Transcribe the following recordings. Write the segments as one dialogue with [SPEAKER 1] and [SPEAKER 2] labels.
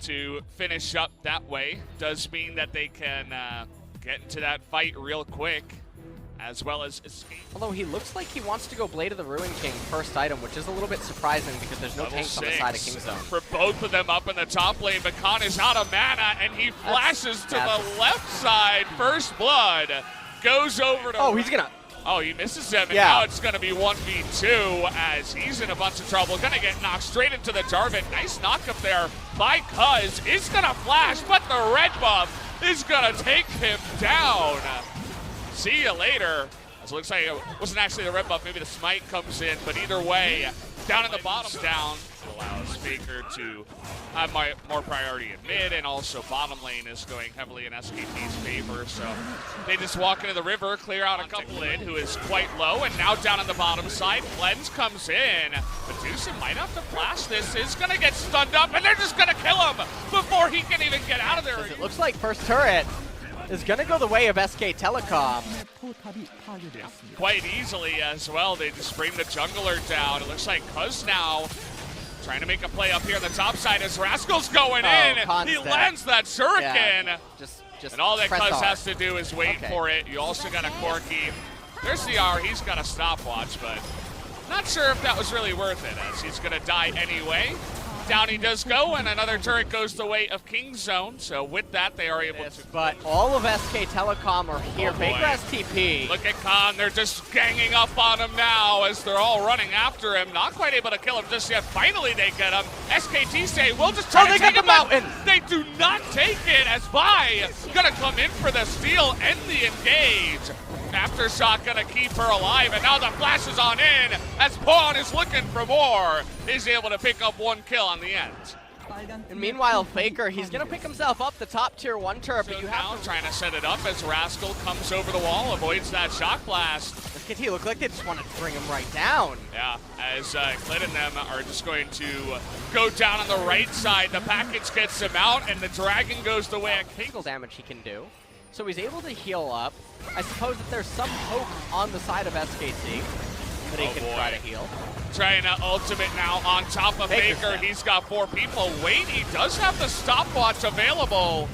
[SPEAKER 1] to finish up that way. Does mean that they can get into that fight real quick, as well as escape.
[SPEAKER 2] Although he looks like he wants to go Blade of the Ruin King first item, which is a little bit surprising because there's no tanks on the side of Kingzone.
[SPEAKER 1] For both of them up in the top lane, but Khan is out of mana, and he flashes to the left side. First blood goes over to...
[SPEAKER 2] Oh, he's gonna...
[SPEAKER 1] Oh, he misses him, and now it's going to be 1v2 as he's in a bunch of trouble. Going to get knocked straight into the Jarvan. Nice knock up there by Kuz. Is going to flash, but the red buff is going to take him down. See you later. As it looks like it wasn't actually the red buff. Maybe the smite comes in, but either way, down in the bottom down. It allows Faker to have more priority in mid, and also bottom lane is going heavily in SKT's favor. So they just walk into the river, clear out a couple in, who is quite low, and now down on the bottom side, Cleanse comes in. Medusa might have to flash this, is going to get stunned up, and they're just going to kill him before he can even get out of there.
[SPEAKER 2] It looks like first turret is going to go the way of SK Telecom.
[SPEAKER 1] Quite easily as well. They just bring the jungler down. It looks like Kuz now trying to make a play up here on the top side as Rascal's going in. He lands that shuriken.
[SPEAKER 2] Yeah, just
[SPEAKER 1] and all that Kuz has to do is wait for it. You also got a Corki. There's the R. He's got a stopwatch, but not sure if that was really worth it, as he's going to die anyway. Down he does go, and another turret goes the way of Kingzone. So with that, they are able to...
[SPEAKER 2] But all of SK Telecom are here. Faker has TP.
[SPEAKER 1] Look at Khan. They're just ganging up on him now as they're all running after him. Not quite able to kill him just yet. Finally, they get him. SKT say, we'll just try to take him out. They do not take it, as Vi gonna come in for the steal and the engage. Aftershock gonna keep her alive, and now the flash is on in as Pawn is looking for more. He's able to pick up one kill on the end.
[SPEAKER 2] And meanwhile, Faker, he's gonna pick himself up the top tier 1 turret, but you have to...
[SPEAKER 1] trying to set it up as Rascal comes over the wall, avoids that shock blast.
[SPEAKER 2] SKT look like they just want to bring him right down.
[SPEAKER 1] Yeah, as Clint and them are just going to go down on the right side. The package gets him out, and the dragon goes the way of
[SPEAKER 2] physical damage he can do. So he's able to heal up. I suppose that there's some hope on the side of SKT that he can try to heal.
[SPEAKER 1] Trying to ultimate now on top of Faker. He's got 4 people. Wait, he does have the stopwatch available.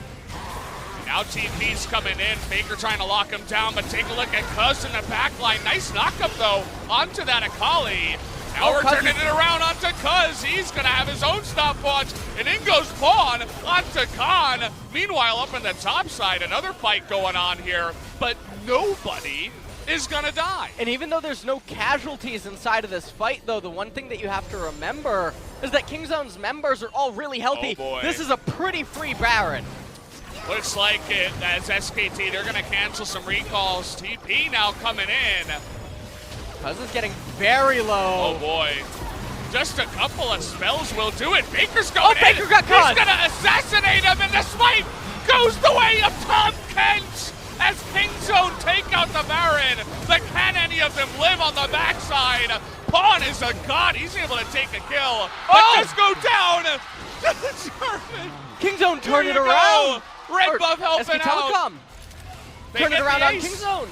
[SPEAKER 1] Now TP's coming in. Faker trying to lock him down, but take a look at Kuz in the back line. Nice knockup, though, onto that Akali. Now we're turning it around onto Kuz. He's going to have his own stopwatch, and in goes Pawn onto Khan. Meanwhile, up on the top side, another fight going on here, but nobody is going to die.
[SPEAKER 2] And even though there's no casualties inside of this fight, though, the one thing that you have to remember is that Kingzone's members are all really healthy. This is a pretty free Baron.
[SPEAKER 1] Looks like it as SKT. They're going to cancel some recalls. TP now coming in.
[SPEAKER 2] Kuz is getting very low.
[SPEAKER 1] Oh boy. Just a couple of spells will do it. Baker's going in.
[SPEAKER 2] Baker got caught.
[SPEAKER 1] He's gonna assassinate him, and the smite goes the way of Tom Kent as Kingzone take out the Baron. But can any of them live on the backside? Pawn is a god. He's able to take a kill. But just go down.
[SPEAKER 2] Kingzone turn it around.
[SPEAKER 1] Red buff helping out.
[SPEAKER 2] Turn it around on Kingzone.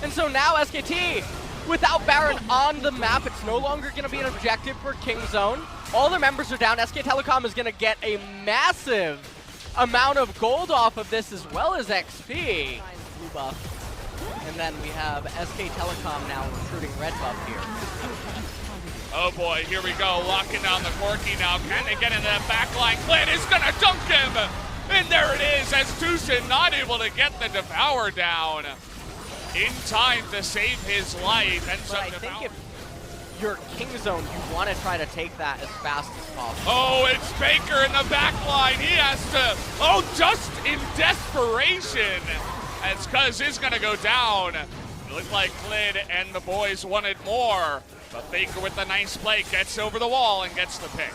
[SPEAKER 2] And so now SKT, without Baron on the map, it's no longer going to be an objective for Kingzone. All their members are down. SK Telecom is going to get a massive amount of gold off of this, as well as XP. Blue buff. And then we have SK Telecom now recruiting red buff here.
[SPEAKER 1] Oh boy, here we go. Locking down the Corki now. Can they get into that backline? Clint is going to dunk him. And there it is, as Tucson not able to get the Devour down in time to save his life.
[SPEAKER 2] But I think if you're Kingzone, you want to try to take that as fast as possible.
[SPEAKER 1] Oh, it's Baker in the back line. He has to, just in desperation, as Kuz is going to go down. It looked like Clid and the boys wanted more, but Baker with a nice play gets over the wall and gets the pick.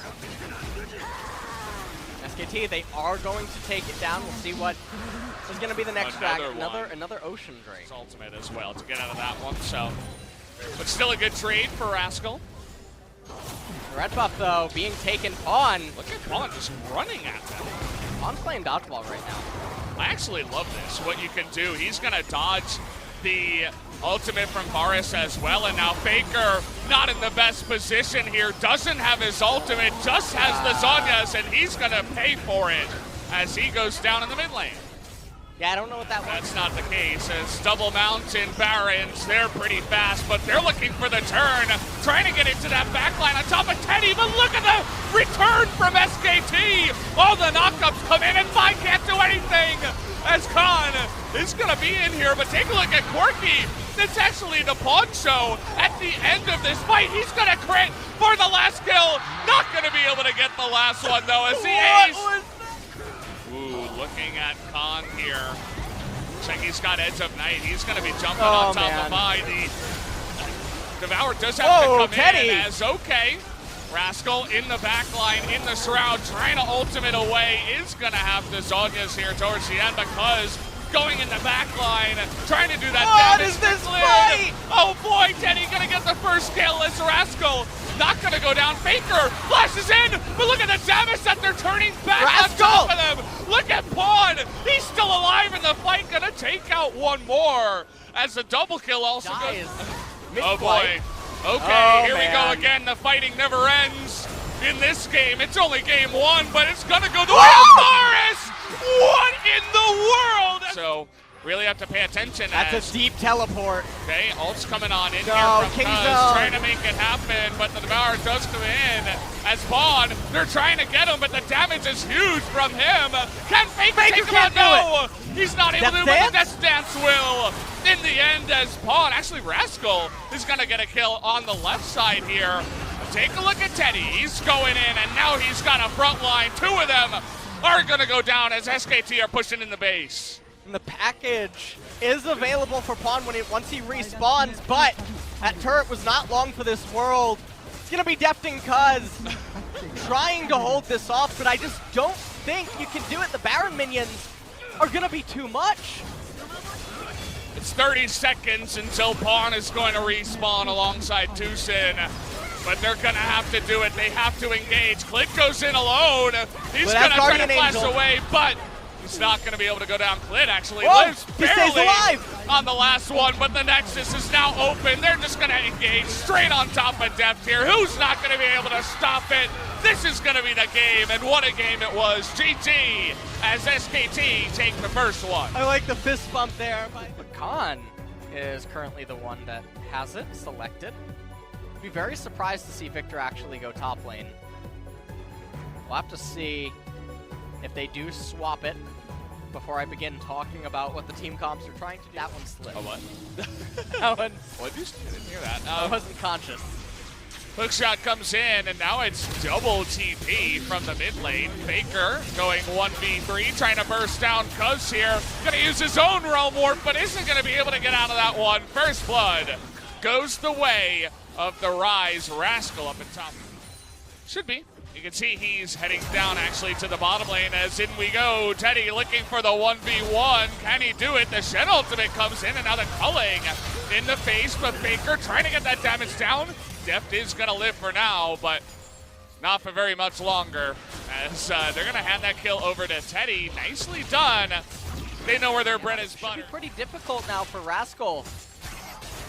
[SPEAKER 2] SKT, they are going to take it down. We'll see what is going to be the next track. Another Ocean Drain.
[SPEAKER 1] It's ultimate as well to get out of that one, so. But still a good trade for Rascal.
[SPEAKER 2] Red buff, though, being taken on.
[SPEAKER 1] Look at Pawn just running at them.
[SPEAKER 2] Pawn's playing dodgeball right now.
[SPEAKER 1] I actually love this, what you can do. He's going to dodge the ultimate from Varus as well, and now Faker not in the best position here. Doesn't have his ultimate, just has the Zhonya's, and he's going to pay for it as he goes down in the mid lane.
[SPEAKER 2] Yeah, I don't know what that was.
[SPEAKER 1] That's not the case, as double mountain Barons, they're pretty fast, but they're looking for the turn, trying to get into that backline on top of Teddy, but look at the return from SKT! All the knockups come in, and Fine can't do anything, as Khan is gonna be in here, but take a look at Corky. It's actually the Pawn Show at the end of this fight. He's gonna crit for the last kill, not gonna be able to get the last one though, as he ace. Ooh, looking at Khan here. Looks like he's got Edge of Night. He's going to be jumping on top of Vi. The Devour does have to come
[SPEAKER 2] Teddy.
[SPEAKER 1] in as okay. Rascal in the back line, in the shroud, trying to ultimate away. Is going to have the Zhonya's here towards the end because going in the back line, trying to do that damage.
[SPEAKER 2] What is this fight?
[SPEAKER 1] Oh boy, Teddy going to get the first kill as Rascal not going to go down. Faker flashes in, but look at the damage that they're turning back on top of them. Look at Pawn. He's still alive in the fight. Going to take out one more as the double kill also goes. Oh boy. Okay, here we go again. The fighting never ends in this game. It's only game one, but it's going to go the way of Morris. What in the world? So really have to pay attention.
[SPEAKER 2] That's a deep teleport.
[SPEAKER 1] Okay, ult's coming on in here from Kaz, trying to make it happen, but the Devour does come in as Pawn. They're trying to get him, but the damage is huge from him. Can Faker take him out? No! He's not able to, but the Death Dance will. In the end, as Pawn, actually Rascal is going to get a kill on the left side here. Take a look at Teddy. He's going in, and now he's got a front line. Two of them are going to go down as SKT are pushing in the base.
[SPEAKER 2] And the package is available for Pawn once he respawns, but that turret was not long for this world. It's going to be Defting Kaz trying to hold this off, but I just don't think you can do it. The Baron minions are going to be too much.
[SPEAKER 1] It's 30 seconds until Pawn is going to respawn alongside Tucson. But they're going to have to do it. They have to engage. Clint goes in alone. He's going to try to flash away, but he's not going to be able to go down. Clint actually lives barely on the last one, but the Nexus is now open. They're just going to engage straight on top of Deft here. Who's not going to be able to stop it? This is going to be the game, and what a game it was. GG as SKT take the first one.
[SPEAKER 2] I like the fist bump there. But Khan is currently the one that has it selected. Be very surprised to see Victor actually go top lane. We'll have to see if they do swap it before I begin talking about what the team comps are trying to do. That one slipped.
[SPEAKER 1] Oh, what?
[SPEAKER 2] That one.
[SPEAKER 1] What? I didn't hear that.
[SPEAKER 2] I wasn't conscious.
[SPEAKER 1] Hookshot comes in, and now it's double TP from the mid lane. Faker going 1v3, trying to burst down Cuz here. Gonna use his own Realm Warp, but isn't gonna be able to get out of that one. First blood goes the way of the Rise. Rascal up in top. Should be. You can see he's heading down actually to the bottom lane as in we go. Teddy looking for the 1v1. Can he do it? The Shen ultimate comes in, and now the culling in the face, but Faker trying to get that damage down. Deft is going to live for now, but not for very much longer as they're going to hand that kill over to Teddy. Nicely done. They know where their bread is buttered.
[SPEAKER 2] It's pretty difficult now for Rascal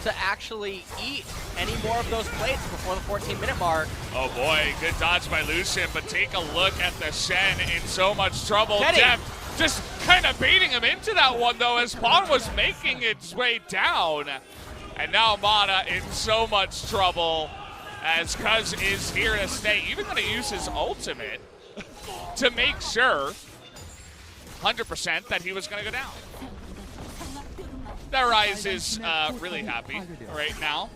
[SPEAKER 2] to actually eat any more of those plates before the 14-minute mark.
[SPEAKER 1] Oh boy, good dodge by Lucian, but take a look at the Shen in so much trouble. Deft just kind of baiting him into that one though as Pawn was making its way down. And now Mana in so much trouble as Cuz is here to stay. Even going to use his ultimate to make sure 100% that he was going to go down. That Rise is really happy right now.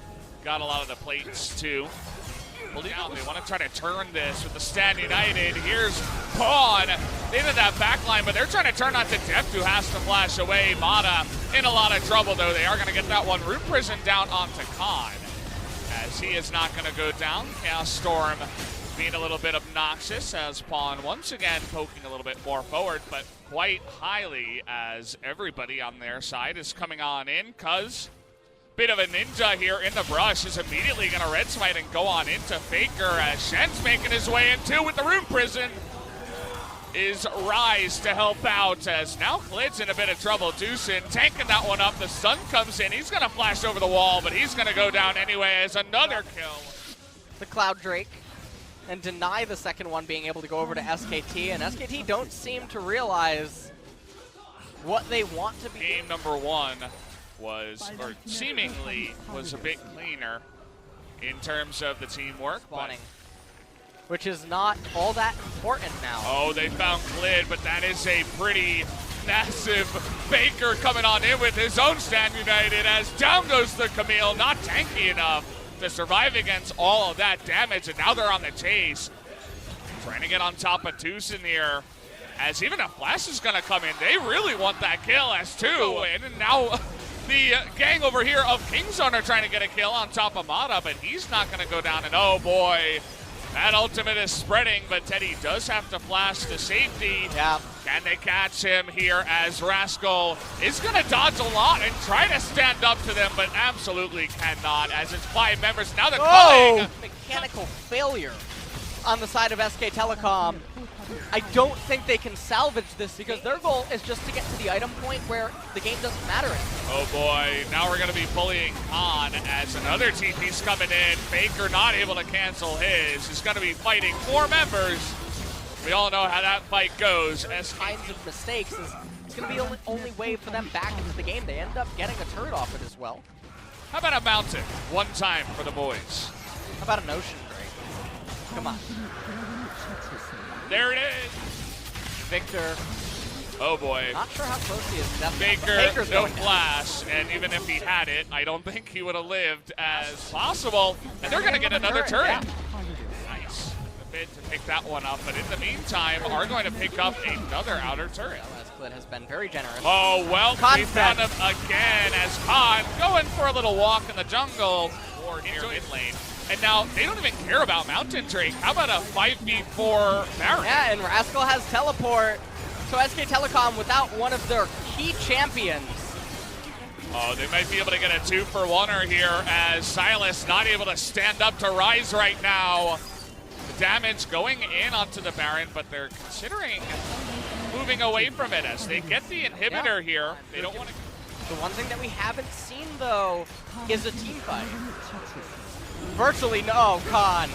[SPEAKER 1] Got a lot of the plates too. Well, down. They want to try to turn this with the Stand United. Here's Pawn into that back line, but they're trying to turn on to Deft, who has to flash away. Mata in a lot of trouble, though. They are going to get that one. Root Prison down onto Khan, as he is not going to go down. Chaos Storm being a little bit obnoxious, as Pawn once again poking a little bit more forward, but quite highly as everybody on their side is coming on in. Cuz bit of a ninja here in the brush is immediately going to red smite and go on into Faker as Shen's making his way in too with the Rune Prison. is Rise to help out, as now Klid's in a bit of trouble. Deucin tanking that one up. The stun comes in. He's going to flash over the wall, but he's going to go down anyway as another kill.
[SPEAKER 2] The Cloud Drake, and deny the second one being able to go over to SKT, and SKT don't seem to realize what they want to be.
[SPEAKER 1] Game number one was, or seemingly was, a bit cleaner in terms of the teamwork.
[SPEAKER 2] Spawning, which is not all that important now.
[SPEAKER 1] Oh, they found Klid, but that is a pretty massive Faker coming on in with his own stand united, as down goes the Camille, not tanky enough to survive against all of that damage, and now they're on the chase. Trying to get on top of Deucin here, as even a flash is going to come in. They really want that kill as two, and now the gang over here of Kingzone are trying to get a kill on top of Mata, but he's not going to go down, and oh boy, that ultimate is spreading, but Teddy does have to flash to safety.
[SPEAKER 2] Yeah.
[SPEAKER 1] Can they catch him here, as Rascal is going to dodge a lot and try to stand up to them, but absolutely cannot, as it's 5 members. Now they're coming.
[SPEAKER 2] Mechanical failure on the side of SK Telecom. I don't think they can salvage this, because their goal is just to get to the item point where the game doesn't matter anymore.
[SPEAKER 1] Oh boy, now we're going to be bullying Khan as another TP's coming in. Faker not able to cancel his. He's going to be fighting 4 members. We all know how that fight goes.
[SPEAKER 2] Those kinds of mistakes is going to be the only way for them back into the game. They end up getting a turret off it as well.
[SPEAKER 1] How about a mountain? One time for the boys.
[SPEAKER 2] How about an ocean break? Come on.
[SPEAKER 1] There it is.
[SPEAKER 2] Victor.
[SPEAKER 1] Oh boy.
[SPEAKER 2] Not sure how close he is.
[SPEAKER 1] Faker, no flash, and even if he had it, I don't think he would have lived as possible. And they're going to get another turret.
[SPEAKER 2] Yeah.
[SPEAKER 1] Nice. A bit to pick that one up, but in the meantime, are going to pick up another outer turret.
[SPEAKER 2] Klid has been very generous.
[SPEAKER 1] Oh, well, we found him again as Khan going for a little walk in the jungle or near mid lane. And now they don't even care about Mountain Drake. How about a 5v4 Baron?
[SPEAKER 2] Yeah, and Rascal has teleport. So SK Telecom without one of their key champions.
[SPEAKER 1] Oh, they might be able to get a 2-for-1er here, as Silas not able to stand up to Rise right now. The damage going in onto the Baron, but they're considering moving away from it as they get the inhibitor here. They don't want to.
[SPEAKER 2] The one thing that we haven't seen, though, is a team fight. Virtually no, Khan.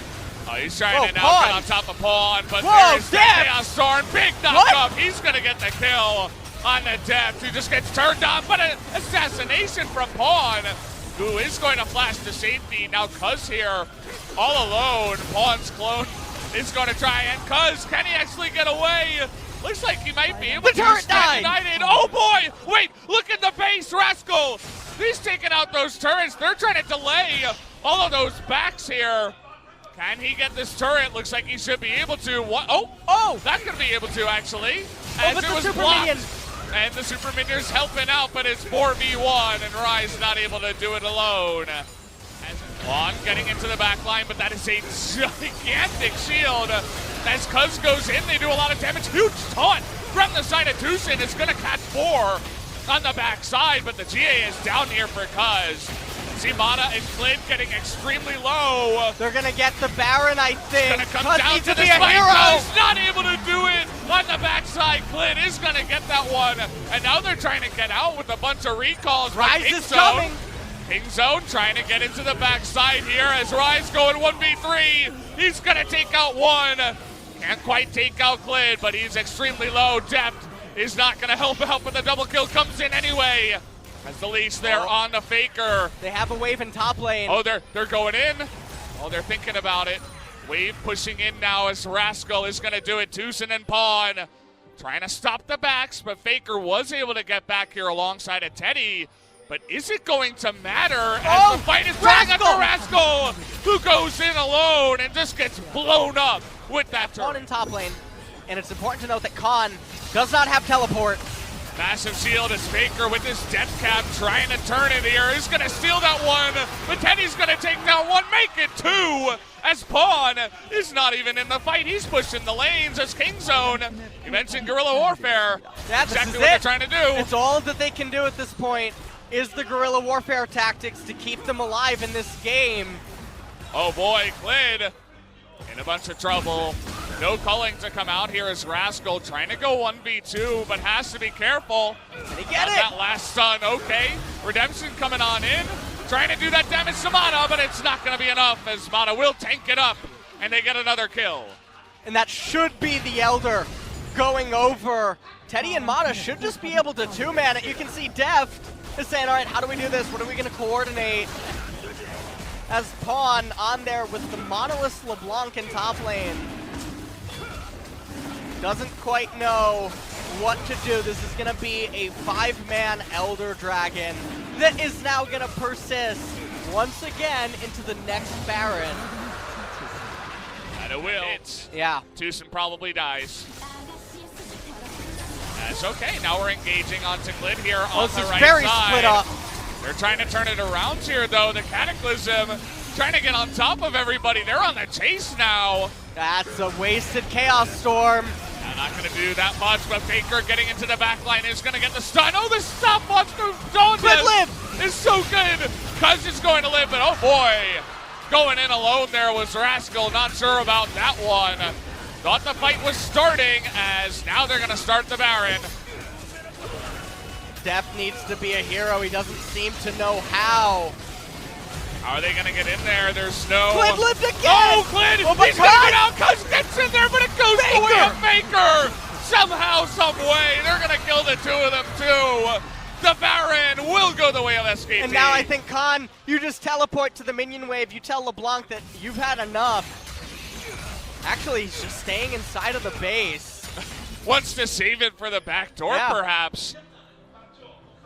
[SPEAKER 1] Oh, he's trying to now get on top of Pawn, but there's the Chaos Storm. Big knock-up. He's going to get the kill on the Depth, who just gets turned on, but an assassination from Pawn, who is going to flash to safety. Now Kuz here, all alone. Pawn's clone is going to try, and Kuz, can he actually get away? Looks like he might be able to. Stand united. Oh boy! Wait, look at the base, Rascal! He's taking out those turrets. They're trying to delay all of those backs here. Can he get this turret? Looks like he should be able to. What? Oh, that's going to be able to, actually. As it was blocked. And the Super Minion's helping out, but it's 4v1, and Rise not able to do it alone. As Juan getting into the back line, but that is a gigantic shield. As Kuz goes in, they do a lot of damage. Huge taunt from the side of Deucin. It's going to catch 4 on the backside, but the GA is down here for Kuz. Mata and Klid getting extremely low.
[SPEAKER 2] They're going to get the Baron, I think.
[SPEAKER 1] Gonna come down to this fight. Kuz not able to do it on the backside. Klid is going to get that one. And now they're trying to get out with a bunch of recalls.
[SPEAKER 2] Rise is coming.
[SPEAKER 1] Kingzone trying to get into the backside here as Rise going 1v3. He's going to take out one. Can't quite take out Klid, but he's extremely low. Depth is not going to help out, but the double kill comes in anyway. As the leash there on the Faker.
[SPEAKER 2] They have a wave in top lane.
[SPEAKER 1] Oh, they're going in. Oh, they're thinking about it. Wave pushing in now as Rascal is going to do it. Deucin and Pawn trying to stop the backs, but Faker was able to get back here alongside of Teddy. But is it going to matter as the fight is turning up to Rascal, who goes in alone and just gets blown up with that turret.
[SPEAKER 2] Pawn in top lane, and it's important to note that Khan does not have teleport.
[SPEAKER 1] Massive shield as Faker with his death cap trying to turn it here. He's going to steal that one, but Teddy's going to take that one, make it 2, as Pawn is not even in the fight. He's pushing the lanes as Kingzone. You mentioned guerrilla warfare. That's exactly what they're trying to do.
[SPEAKER 2] It's all that they can do at this point is the guerrilla warfare tactics to keep them alive in this game.
[SPEAKER 1] Oh boy, Klid in a bunch of trouble. No culling to come out here as Rascal trying to go 1v2, but has to be careful.
[SPEAKER 2] Can he get it?
[SPEAKER 1] That last stun, okay. Redemption coming on in, trying to do that damage to Mana, but it's not going to be enough as Mana will tank it up, and they get another kill.
[SPEAKER 2] And that should be the Elder going over. Teddy and Mana should just be able to two-man it. You can see Deft is saying, all right, how do we do this? What are we going to coordinate? As Pawn on there with the Monolith LeBlanc in top lane. Doesn't quite know what to do. This is going to be a 5-man Elder Dragon that is now going to persist once again into the next Baron.
[SPEAKER 1] And it will.
[SPEAKER 2] Yeah.
[SPEAKER 1] Tucson probably dies. That's okay. Now we're engaging onto Glid here on the right
[SPEAKER 2] very
[SPEAKER 1] side.
[SPEAKER 2] Split up.
[SPEAKER 1] They're trying to turn it around here, though. The Cataclysm trying to get on top of everybody. They're on the chase now.
[SPEAKER 2] That's a wasted Chaos Storm.
[SPEAKER 1] Not going to do that much, but Baker getting into the back line is going to get the stun. Oh, the stopwatch is so good. Cuz is going to live, but oh boy. Going in alone there was Rascal. Not sure about that one. Thought the fight was starting as now they're going to start the Baron.
[SPEAKER 2] Def needs to be a hero. He doesn't seem to know how.
[SPEAKER 1] How are they going to get in there? There's no...
[SPEAKER 2] Clid lived again!
[SPEAKER 1] Oh, Clid!
[SPEAKER 2] Oh my
[SPEAKER 1] He's going to go down! Cuz gets in there, but it goes
[SPEAKER 2] Baker!
[SPEAKER 1] the way of Baker! Somehow, some way, they're going to kill the two of them, too. The Baron will go the way of SKT.
[SPEAKER 2] And now I think, Khan, you just teleport to the minion wave. You tell LeBlanc that you've had enough. Actually, he's just staying inside of the base.
[SPEAKER 1] Wants to save it for the back door, perhaps.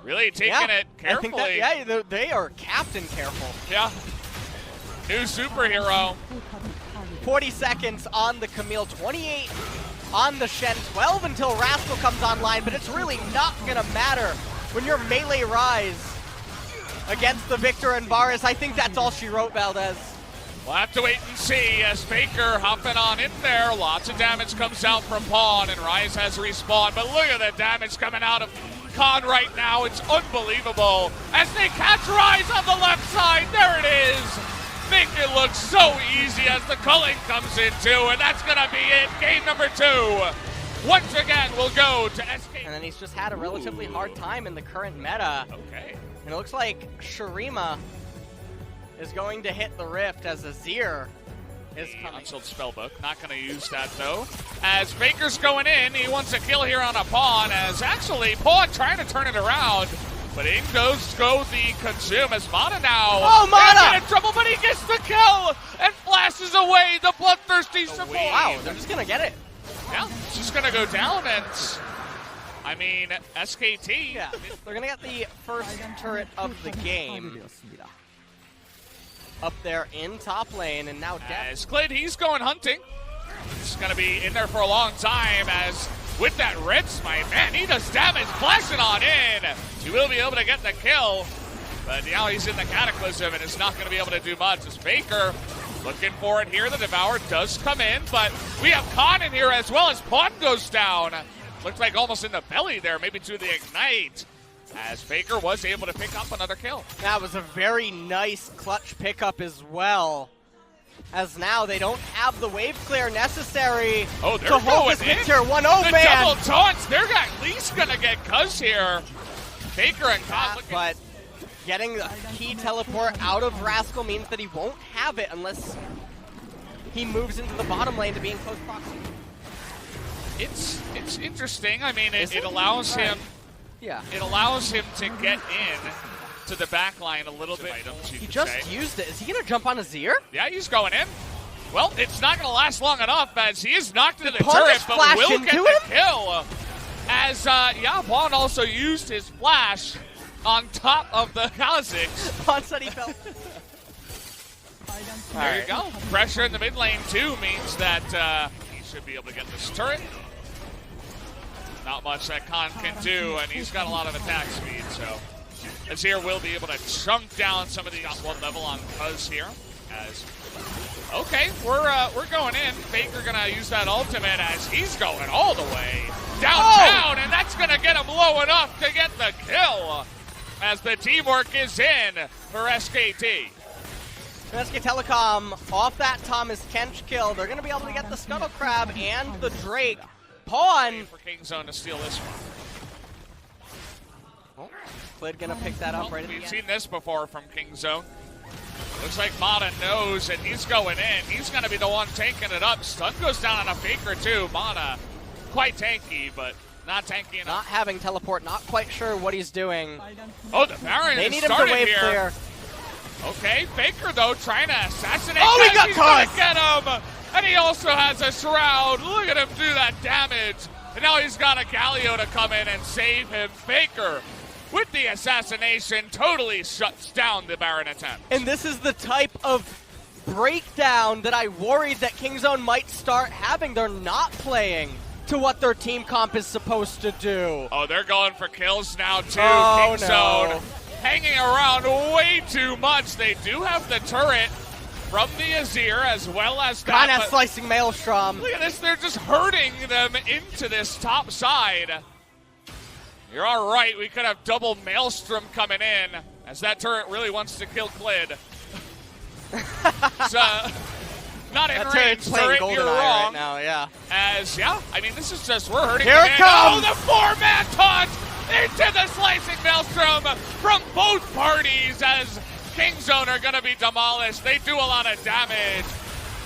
[SPEAKER 1] Really taking it carefully.
[SPEAKER 2] I think that, they are captain careful.
[SPEAKER 1] Yeah. New superhero.
[SPEAKER 2] 40 seconds on the Camille, 28 on the Shen, 12 until Rascal comes online, but it's really not going to matter when you're melee Rise against the Victor and Varus. I think that's all she wrote, Valdez.
[SPEAKER 1] We'll have to wait and see as Baker hopping on in there. Lots of damage comes out from Pawn, and Rise has respawned, but look at the damage coming out of Khan right now. It's unbelievable as they catch Rise on the left side. There it is. Make it look so easy as the culling comes in too, and that's gonna be it. Game number 2. Once again, we'll go to SK.
[SPEAKER 2] And then he's just had a relatively hard time in the current meta.
[SPEAKER 1] Okay.
[SPEAKER 2] And it looks like Shurima is going to hit the Rift as Azir is coming.
[SPEAKER 1] Consult spellbook, not going to use that though. As Baker's going in, he wants a kill here on a Pawn, as actually Pawn trying to turn it around, but in goes the consume as Mana now.
[SPEAKER 2] Oh, Mana!
[SPEAKER 1] In trouble, but he gets the kill and flashes away the bloodthirsty support.
[SPEAKER 2] Wow, they're just going to get it.
[SPEAKER 1] Yeah, it's just going to go down, and I mean, SKT.
[SPEAKER 2] Yeah, they're going to get the first turret of the game. Up there in top lane, and now
[SPEAKER 1] as Clid, he's going hunting. He's going to be in there for a long time, as with that red smite, man, he does damage, flashing on in. He will be able to get the kill, but now he's in the Cataclysm, and it's not going to be able to do much. As Baker looking for it here, the Devour does come in, but we have Khan in here as well as Pawn goes down. Looks like almost in the belly there, maybe to the Ignite, as Baker was able to pick up another kill.
[SPEAKER 2] That was a very nice clutch pickup as well, as now they don't have the wave clear necessary to hold this picture. 1-0, man.
[SPEAKER 1] The double taunts, they're at least going to get Cuz here. Baker and Khan
[SPEAKER 2] but getting the key teleport out of Rascal means that he won't have it unless he moves into the bottom lane to be in close proximity.
[SPEAKER 1] It's interesting. I mean, it allows him...
[SPEAKER 2] Yeah.
[SPEAKER 1] It allows him to get in to the back line a little bit.
[SPEAKER 2] He just used it. Is he going to jump on Azir?
[SPEAKER 1] Yeah, he's going in. Well, it's not going to last long enough as he is knocked into the turret, but will get the kill. As, Pawn also used his flash on top of the Kha'Zix.
[SPEAKER 2] Pawn said he felt...
[SPEAKER 1] There you go. Pressure in the mid lane, too, means that he should be able to get this turret. Not much that Khan can do, and he's got a lot of attack speed, so Azir will be able to chunk down some of the one level on Cuz here. As okay, we're going in. Baker gonna use that ultimate as he's going all the way downtown, and that's gonna get him low enough to get the kill. As the teamwork is in for SKT.
[SPEAKER 2] SK Telecom off that Thomas Kench kill. They're going to be able to get the Scuttle Crab and the Drake. Pawn
[SPEAKER 1] for KingZone to steal this one.
[SPEAKER 2] Klid gonna pick that up right at the
[SPEAKER 1] We've
[SPEAKER 2] end.
[SPEAKER 1] seen this before from KingZone. Looks like Mana knows, and he's going in. He's going to be the one tanking it up. Stun goes down on a Faker, too. Mana, quite tanky, but not tanky enough.
[SPEAKER 2] Not having teleport, not quite sure what he's doing.
[SPEAKER 1] Oh, the Baron
[SPEAKER 2] They
[SPEAKER 1] is
[SPEAKER 2] need him to
[SPEAKER 1] started
[SPEAKER 2] wave
[SPEAKER 1] here.
[SPEAKER 2] clear.
[SPEAKER 1] Okay, Faker, though, trying to assassinate.
[SPEAKER 2] Oh, he got
[SPEAKER 1] He's
[SPEAKER 2] caught!
[SPEAKER 1] gonna get him! And he also has a Shroud. Look at him do that damage. And now he's got a Galio to come in and save him. Faker, with the assassination, totally shuts down the Baron attempt.
[SPEAKER 2] And this is the type of breakdown that I worried that KingZone might start having. They're not playing to what their team comp is supposed to do.
[SPEAKER 1] Oh, they're going for kills now, too.
[SPEAKER 2] Oh,
[SPEAKER 1] KingZone
[SPEAKER 2] no.
[SPEAKER 1] hanging around way too much. They do have the turret from the Azir as well as that.
[SPEAKER 2] Kind of slicing Maelstrom.
[SPEAKER 1] Look at this, they're just herding them into this top side. You're all right, we could have double Maelstrom coming in, as that turret really wants to kill Klid. So, not in
[SPEAKER 2] That
[SPEAKER 1] range,
[SPEAKER 2] turret's playing
[SPEAKER 1] turret,
[SPEAKER 2] GoldenEye
[SPEAKER 1] you're wrong.
[SPEAKER 2] right now, yeah.
[SPEAKER 1] As, yeah, I mean, this is just, we're hurting
[SPEAKER 2] Here
[SPEAKER 1] them
[SPEAKER 2] it
[SPEAKER 1] in.
[SPEAKER 2] comes!
[SPEAKER 1] Oh, the four-man taunt into the slicing Maelstrom from both parties as KingZone are going to be demolished. They do a lot of damage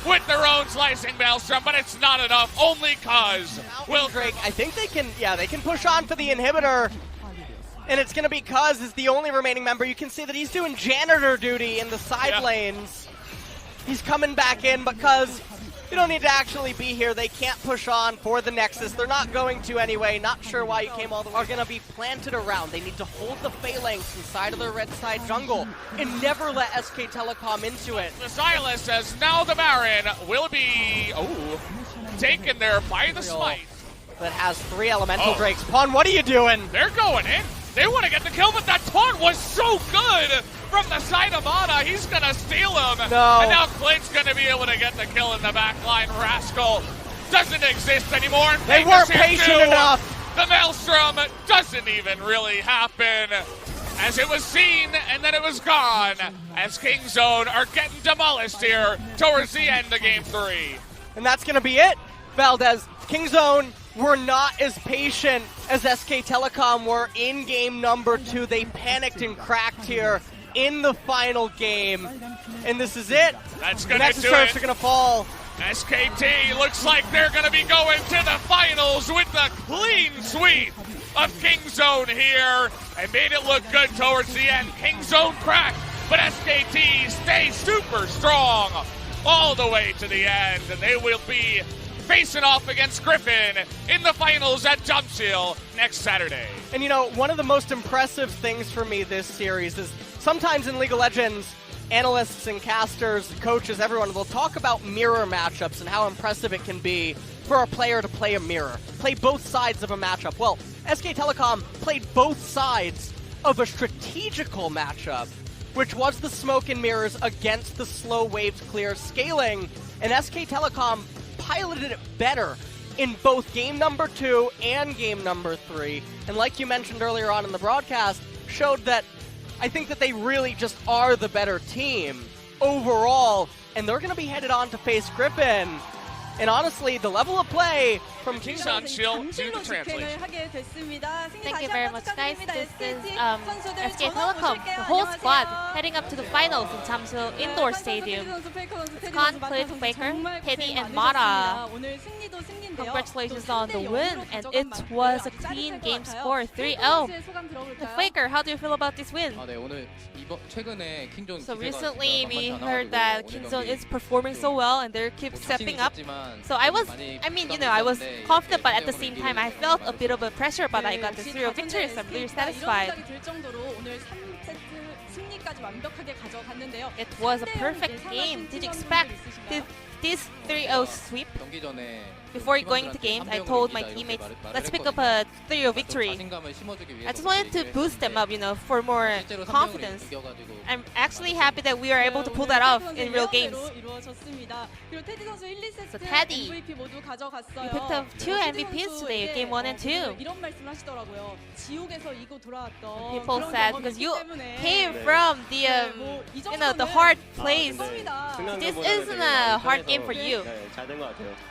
[SPEAKER 1] with their own slicing Maelstrom, but it's not enough, only cause will
[SPEAKER 2] Drake, I think they can push on for the inhibitor. And it's going to be Cuz is the only remaining member. You can see that he's doing janitor duty in the side lanes. He's coming back in, but Cuz, you don't need to actually be here. They can't push on for the Nexus. They're not going to anyway. Not sure why you came all the way. Are going to be planted around. They need to hold the phalanx inside of their red side jungle and never let SK Telecom into it.
[SPEAKER 1] The Silas as now the Baron will be taken there by the smite.
[SPEAKER 2] That has 3 elemental drakes. Pawn, what are you doing?
[SPEAKER 1] They're going in. They want to get the kill, but that taunt was so good from the side of Mana. He's going to steal him.
[SPEAKER 2] No.
[SPEAKER 1] And now Clint's going to be able to get the kill in the back line. Rascal doesn't exist anymore. And
[SPEAKER 2] They
[SPEAKER 1] Faker's
[SPEAKER 2] weren't
[SPEAKER 1] here
[SPEAKER 2] patient
[SPEAKER 1] too.
[SPEAKER 2] enough.
[SPEAKER 1] The Maelstrom doesn't even really happen, as it was seen and then it was gone, as KingZone are getting demolished here towards the end of Game 3.
[SPEAKER 2] And that's going to be it, Valdez. KingZone were not as patient as SK Telecom were in game number 2. They panicked and cracked here in the final game. And this is it.
[SPEAKER 1] That's
[SPEAKER 2] The
[SPEAKER 1] going to
[SPEAKER 2] Nexus
[SPEAKER 1] do
[SPEAKER 2] turrets
[SPEAKER 1] it.
[SPEAKER 2] are going to fall.
[SPEAKER 1] SKT looks like they're going to be going to the finals with the clean sweep of KingZone here, and made it look good towards the end. KingZone cracked, but SKT stays super strong all the way to the end, and they will be facing off against Griffin in the finals at Jumpshill next Saturday.
[SPEAKER 2] And you know, one of the most impressive things for me this series is sometimes in League of Legends, analysts and casters, coaches, everyone will talk about mirror matchups and how impressive it can be for a player to play a mirror, play both sides of a matchup. Well, SK Telecom played both sides of a strategical matchup, which was the smoke and mirrors against the slow waves clear scaling, and SK Telecom piloted it better in both game number 2 and game number 3. And like you mentioned earlier on in the broadcast, showed that I think that they really just are the better team overall, and they're going to be headed on to face Griffin. And honestly, the level of play from KingZone.
[SPEAKER 1] Chill, do the translation.
[SPEAKER 3] Thank you very much, guys. This is SK Telecom, the whole squad heading up to the finals in Jamsil Indoor Stadium. Khan, Cliff, Faker, Penny, and Mara. Congratulations on the win, and it was a clean game score, 3-0. Faker, how do you feel about this win? So recently we heard that KingZone is performing so well and they keep stepping up. So I was confident, but at the same time I felt a bit of a pressure, but I got the 3-0 victory, so I'm really satisfied. It was a perfect game. Did you expect this 3-0 sweep? Before going into games, I told my teammates, let's pick up a 3-0 victory. I just wanted to boost them up, for more confidence. I'm actually happy that we are able to pull that off in real games. So Teddy, we picked up 2 MVPs today, game 1 and 2. People said, because you came from the the hard place. This isn't a hard game for you.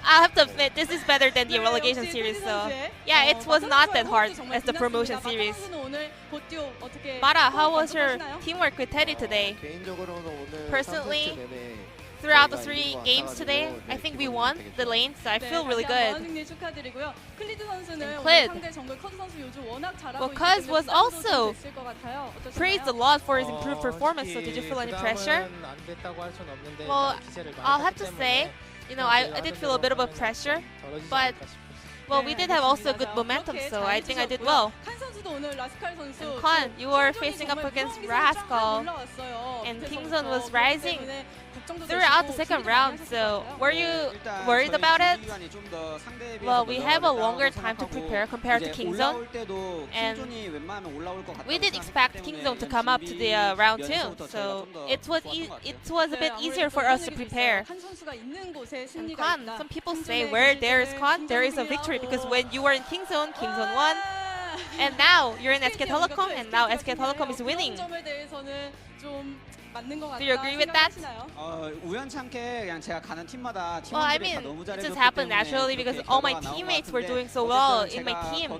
[SPEAKER 3] I'll have to admit, this is better than the relegation series. So yeah, it was not that hard as the promotion series. Mara, how was your teamwork with Teddy today? Personally, throughout the 3 games today, I think we won the lane, so I feel really good. Clid. Well, Kaz was also praised a lot for his improved performance, so did you feel any pressure? Well, I'll have to say, I did feel a bit of a pressure, but well, we did have also good momentum, so I think I did well. And Kwan, you were facing up against Rascal, and Kingzone was rising throughout the second round, so were you worried about it? Well, we have a longer time to prepare compared to Kingzone, and we did expect Kingzone to come up to the round 2, so it was a bit easier for us to prepare. And Kwan, some people say where there is Kwan, there is a victory, because when you were in Kingzone, Kingzone won, and now you're in SK Telecom, and now SK Telecom is winning. Do you agree with that? Well, I mean, it just happened naturally because all my teammates were doing so well in my team.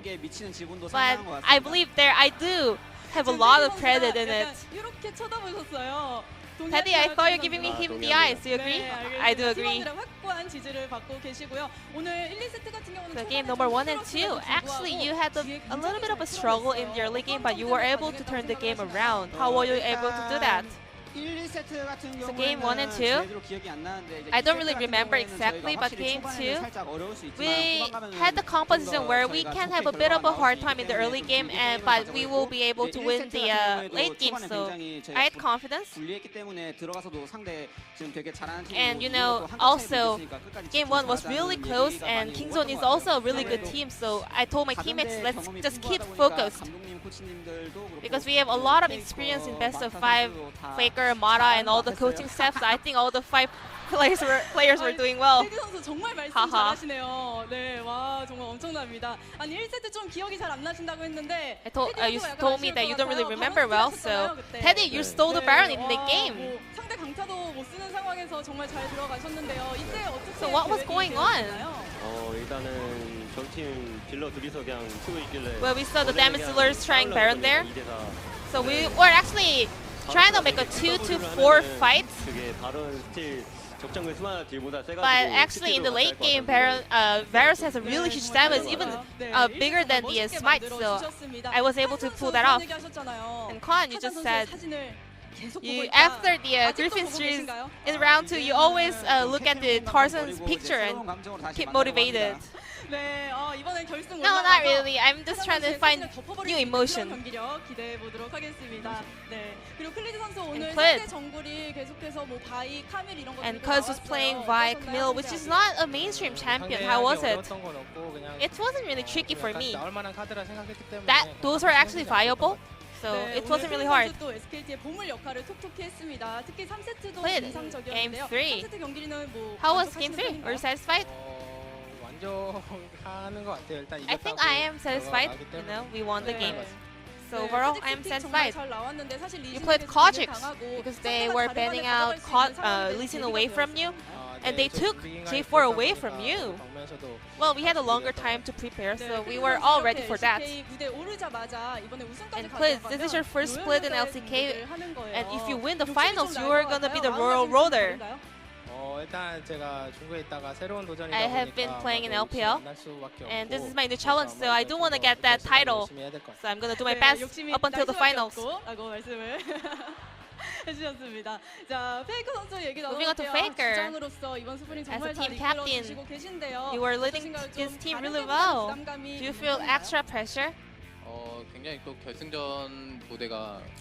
[SPEAKER 3] But I believe I do have a lot of credit in it. Teddy, I thought you're giving him the eyes. Do you agree? I do agree. So game number 1 and 2. Actually, you had a little bit of a struggle in the early game, but you were able to turn the game around. How were you able to do that? So game 1 and 2, I don't really remember exactly, but game 2, we had the composition where we can have a bit of a hard time in the early game, but we will be able to win the late game, so I had confidence. And also, game 1 was really close, and Kingzone is also a really good team, so I told my teammates, let's just keep focused. Because we have a lot of experience in best of 5, Faker, Mara, and all the coaching staff, so I think all the 5 players were doing well. Haha. You told me that you don't really remember well, so Teddy, you stole the Baron in the game. So what was going on? Well, we saw the damage dealers trying Baron there. So we were actually trying to make a 2-4 fight. But actually in the late game, Varus has a really huge damage, even bigger than the Smite, so I was able to pull that off. And Kwan, you just said, after the Griffin series in round 2, you always look at the Tarzan's picture and keep motivated. No, not really. I'm just trying to find new emotion. And Clid. And Kuz was playing Vi, Camille, which is not a mainstream champion. How was it? It wasn't really tricky for me. Those were actually viable. So it wasn't really hard. Clid, game 3. How was game 3? Were you satisfied? I think I am satisfied. We won the game. So overall, I am satisfied. You played Kha'Zix because they were banning out Lee Sin away from you, and they took J4 away from you. Well, we had a longer time to prepare, so we were all ready for that. And Clid, this is your first split in LCK, and if you win the finals, you are gonna be the Royal Roader. I have been playing in LPL, and this is my new challenge, so I do want to get that title. So I'm going to do my best up until the finals. Moving on to Faker, as a team captain, you were leading this team really well. Do you feel extra pressure?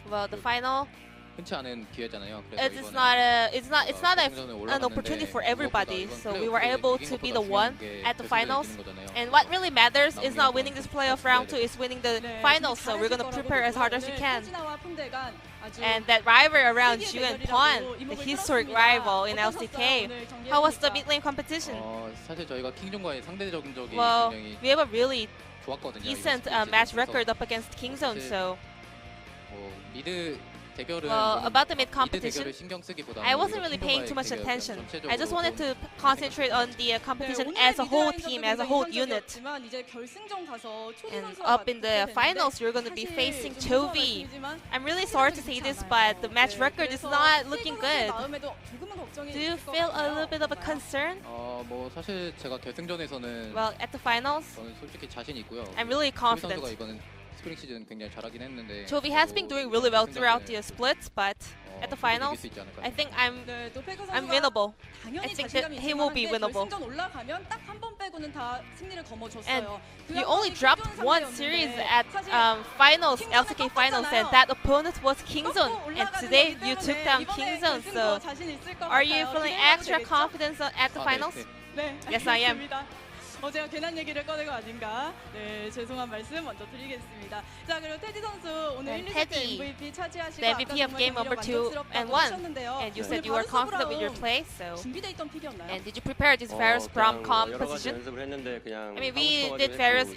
[SPEAKER 3] Well, the final, it's not an opportunity for everybody, so we were able to be the one at the finals. And what really matters is not winning this playoff round 2, is winning the finals, so we're going to prepare as hard as we can. And that rivalry around you and Pon, the historic rival in LCK, how was the mid lane competition? Well, we have a really decent match record up against Kingzone, so
[SPEAKER 4] 미드 대결은
[SPEAKER 3] Well, about the mid
[SPEAKER 4] 미드
[SPEAKER 3] competition,
[SPEAKER 4] 대결을 신경 쓰기보다는
[SPEAKER 3] I wasn't
[SPEAKER 4] 오히려
[SPEAKER 3] really paying
[SPEAKER 4] 팀과의
[SPEAKER 3] too much
[SPEAKER 4] 대결,
[SPEAKER 3] attention.
[SPEAKER 4] 전체적으로
[SPEAKER 3] I just wanted
[SPEAKER 4] 좀
[SPEAKER 3] to concentrate on the competition as a whole team, as a whole unit. And up in the finals, you're going to be facing Chovy. I'm really sorry to say this, but the match record is not looking good. Do you feel a little bit of a concern?
[SPEAKER 4] 뭐 사실 제가 결승전에서는
[SPEAKER 3] Well, at the finals,
[SPEAKER 4] 저는 솔직히 자신 있고요.
[SPEAKER 3] I'm really
[SPEAKER 4] 초비 선수가
[SPEAKER 3] confident.
[SPEAKER 4] 이번엔 스프링 시즌 굉장히 잘하긴 했는데
[SPEAKER 3] Chovy has been doing really well throughout the splits, but at the finals,
[SPEAKER 4] 이길 수 있지 않을까
[SPEAKER 3] I think I'm winnable. I think that he will be winnable. And you only dropped one series at finals, LCK finals, and that opponent was Kingzone. And today you took down Kingzone. So are you feeling extra confident at the finals? Yes, I am.
[SPEAKER 5] 제가 괜한 얘기를 꺼내고 아닌가. 네, 죄송한 말씀 먼저 드리겠습니다. 자, 그리고 테디 선수 오늘 1, 2세트 MVP 차지하시고
[SPEAKER 3] the MVP of game number 2 and 1. And you said you were confident with your play, so.
[SPEAKER 5] 준비돼 있던 픽이었나요?
[SPEAKER 3] And did you prepare this various rom-com position? I mean, we did various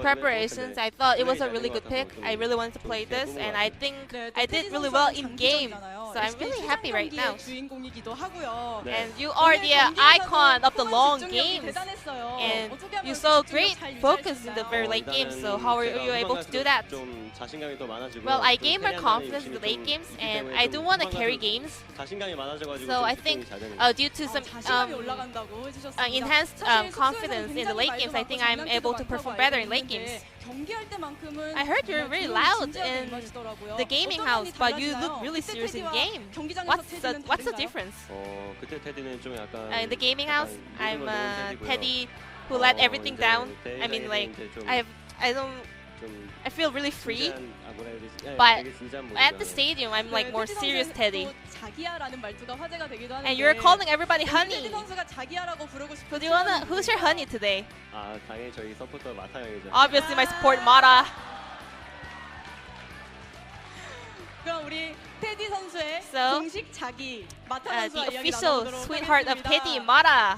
[SPEAKER 3] preparations. I thought it was a really good pick. I really wanted to play this, and I think I did really well in game. So I'm really happy right now. And you are the icon of the long games. And you saw great focus in the very late games, so how are you able to do that? Well, I gain more confidence in the late games, and I do want to carry games. So I think due to some enhanced confidence in the late games, I think I'm able to perform better in late games. I heard you're really loud in the gaming house, but you look really serious in game. What's the difference? In the gaming house, I'm Teddy who let everything down. I mean, like I feel really free. But at the stadium, I'm like more serious Teddy. And you're calling everybody honey. Who's your honey today? Obviously, my support Mara. So, the official sweetheart of Teddy, Mara.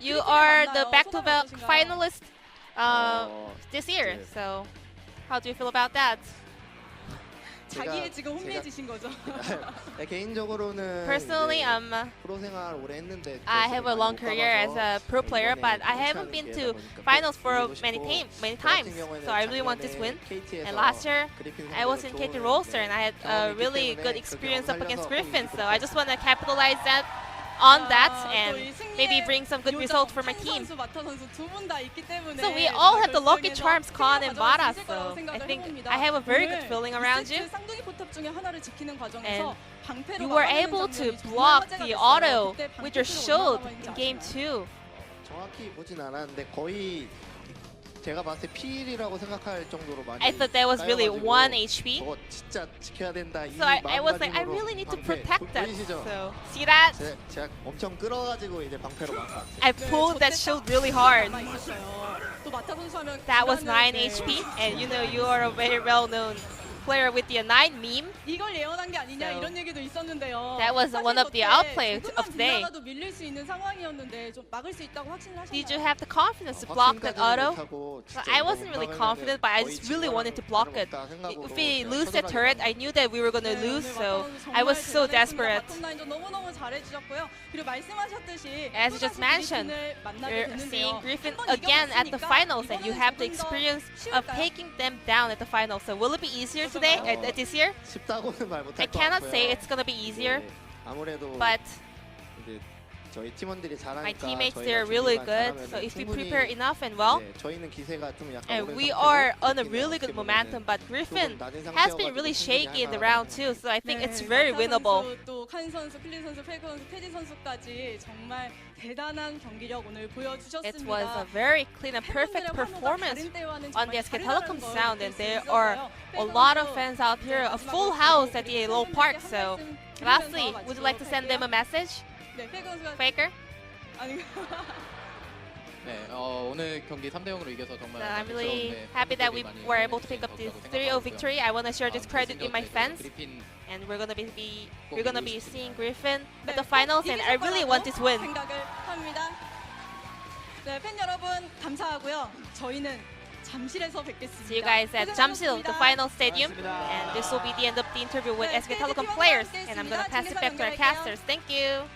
[SPEAKER 3] You are the back-to-back finalist this year. So, how do you feel about that?
[SPEAKER 5] 자기의 지금 혼미해지신 거죠?
[SPEAKER 6] 개인적으로는
[SPEAKER 3] Personally,
[SPEAKER 6] 프로 생활 오래 했는데
[SPEAKER 3] I have a long career as a pro player, but I haven't been to finals for many times. So I really want this win. And last year, I was in KT roster and I had a really good experience up against Griffin. So I just want to capitalize on that and maybe bring some good results for my team. So we all have the lucky charms, Khan and Mara. So I think I have a very good feeling around you. And you were able to block the auto with your shield in game 2.
[SPEAKER 6] 정확히 보진 않았는데 거의 제가 봤을 때 P1이라고 생각할 정도로 많이
[SPEAKER 3] I thought that was really 1 HP.
[SPEAKER 6] 저거 진짜 지켜야 된다. 이
[SPEAKER 3] So I was like, I
[SPEAKER 6] 마음가짐으로
[SPEAKER 3] really need to
[SPEAKER 6] 방패
[SPEAKER 3] protect that.
[SPEAKER 6] 보이시죠?
[SPEAKER 3] So see that?
[SPEAKER 6] 제가 엄청 끌어가지고 이제 방패로 막았어요.
[SPEAKER 3] I pulled that shield really hard.
[SPEAKER 5] 또 마타 선수 하면
[SPEAKER 3] That was 9 HP, and you know you are a very well-known player with the 9 meme.
[SPEAKER 5] 이걸 예언한 게 아니냐 이런 얘기도 있었는데요.
[SPEAKER 3] That was one of the outplay of today.
[SPEAKER 5] 밀릴 수 있는 상황이었는데 좀 막을 수 있다고 확신을 하셨나요?
[SPEAKER 3] Did you have the confidence to block that auto? I wasn't really confident, but I just really wanted to block it. If we lose that turret, I knew that we were going to lose, so I was so desperate.
[SPEAKER 5] 너무너무 잘해주셨고요. 그리고 말씀하셨듯이
[SPEAKER 3] As you just mentioned, you're seeing Griffin again at the finals, and you have the experience of taking them down at the finals. So will it be easier today, this year?
[SPEAKER 6] 쉽다고는 말 못할
[SPEAKER 3] I
[SPEAKER 6] 것
[SPEAKER 3] cannot
[SPEAKER 6] 같고요.
[SPEAKER 3] say it's going to be easier,
[SPEAKER 6] 아무래도
[SPEAKER 3] but
[SPEAKER 6] 이제 저희 팀원들이 잘하니까
[SPEAKER 3] my teammates,
[SPEAKER 6] 저희가
[SPEAKER 3] they're really
[SPEAKER 6] 준비만
[SPEAKER 3] good.
[SPEAKER 6] 잘하면은
[SPEAKER 3] So if we
[SPEAKER 6] 충분히
[SPEAKER 3] prepare enough and well,
[SPEAKER 6] 저희는 기세가 좀 약간
[SPEAKER 3] and
[SPEAKER 6] 오른
[SPEAKER 3] we
[SPEAKER 6] 상태로
[SPEAKER 3] are on a
[SPEAKER 6] 느끼네요.
[SPEAKER 3] really good
[SPEAKER 6] 어떻게
[SPEAKER 3] momentum, but
[SPEAKER 6] 보면은
[SPEAKER 3] Griffin
[SPEAKER 6] 조금 낮은
[SPEAKER 3] has been
[SPEAKER 6] 상태여가지고
[SPEAKER 3] really shaky in the
[SPEAKER 6] 충분히
[SPEAKER 3] round
[SPEAKER 6] 할만하거든요.
[SPEAKER 3] 2, so I think it's very winnable.
[SPEAKER 5] 또칸 선수, 클린 선수, 페이커 선수, 테디 선수까지 정말 대단한 경기력 오늘 보여주셨습니다.
[SPEAKER 3] It was a very clean and perfect performance on the SK Telecom sound, and there are a lot of fans out here, a full house at the Low Park. So, lastly, would you like to send them a message,
[SPEAKER 5] 네, 페이커 선수가
[SPEAKER 3] Faker?
[SPEAKER 4] 네, 오늘 경기 3대0으로 이겨서 정말
[SPEAKER 3] So I'm really
[SPEAKER 4] 부끄러운데
[SPEAKER 3] happy that we
[SPEAKER 4] 팬분들이 많이
[SPEAKER 3] were able to pick up
[SPEAKER 4] 응원해
[SPEAKER 3] this
[SPEAKER 4] 주셔서
[SPEAKER 3] 3-0
[SPEAKER 4] 생각하고요.
[SPEAKER 3] victory. I want to share this credit with my fans,
[SPEAKER 4] 그리핀
[SPEAKER 3] and we're gonna be seeing Griffin at the finals, and I really want this win.
[SPEAKER 5] 생각을 합니다. 네, 팬 여러분 감사하고요. 저희는 잠실에서 뵙겠습니다.
[SPEAKER 3] See you guys at Jamsil, the final stadium. And this will be the end of the interview with SK Telecom players. And I'm going to pass it back to our casters. Thank you.